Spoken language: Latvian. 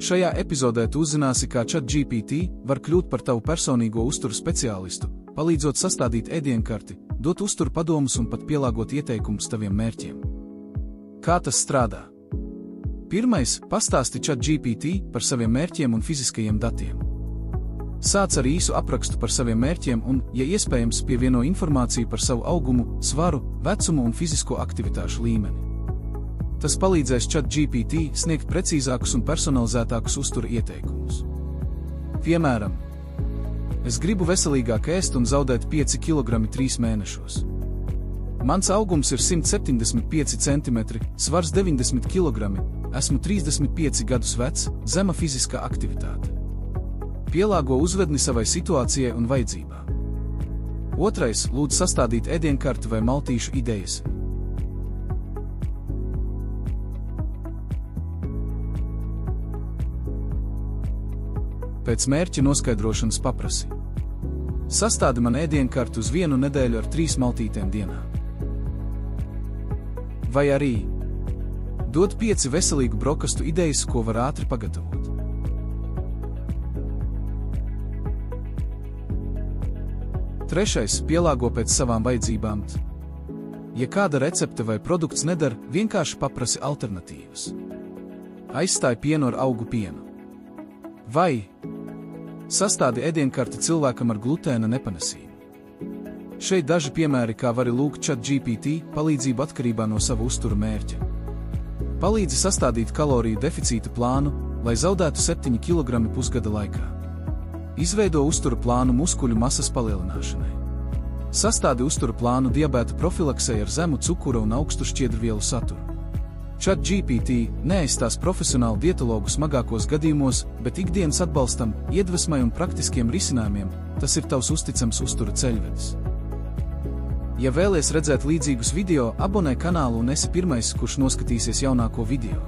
Šajā epizodē tu uzzināsi, kā ChatGPT var kļūt par tavu personīgo uzturu speciālistu, palīdzot sastādīt ēdienkarti, dot uzturu padomus un pat pielāgot ieteikumus taviem mērķiem. Kā tas strādā? Pirmais, pastāsti ChatGPT par saviem mērķiem un fiziskajiem datiem. Sāc ar īsu aprakstu par saviem mērķiem un, ja iespējams, pievieno informāciju par savu augumu, svaru, vecumu un fizisko aktivitāšu līmeni. Tas palīdzēs ChatGPT sniegt precīzākus un personalizētākus uztura ieteikumus. Piemēram, es gribu veselīgāk ēst un zaudēt 5 kg 3 mēnešos. Mans augums ir 175 cm, svars 90 kg, esmu 35 gadus vecs, zema fiziskā aktivitāte. Pielāgo uzvedni savai situācijai un vajadzībām. Otrais, lūdzu sastādīt ēdienkarti vai maltīšu idejas. Pēc mērķa noskaidrošanas paprasi. Sastādi man ēdienkarti uz 1 nedēļu ar 3 maltītēm dienā. Vai arī dod 5 veselīgu brokastu idejas, ko var ātri pagatavot. Trešais, pielāgo pēc savām vajadzībām. Ja kāda recepte vai produkts nedara, vienkārši paprasi alternatīvas. Aizstāj pienu ar augu pienu. Vai sastādi ēdienkarti cilvēkam ar glutēna nepanesību. Šeit daži piemēri, kā vari lūgt ChatGPT palīdzību atkarībā no sava uztura mērķa. Palīdzi sastādīt kaloriju deficīta plānu, lai zaudētu 7 kg pusgada laikā. Izveido uztura plānu muskuļu masas palielināšanai. Sastādi uztura plānu diabēta profilaksei ar zemu cukura un augstu šķiedrvielu saturu. ChatGPT neaizstās profesionālu dietologu smagākos gadījumos, bet ikdienas atbalstam, iedvesmai un praktiskiem risinājumiem, tas ir tavs uzticams uztura ceļvedis. Ja vēlies redzēt līdzīgus video, abonē kanālu un esi pirmais, kurš noskatīsies jaunāko video.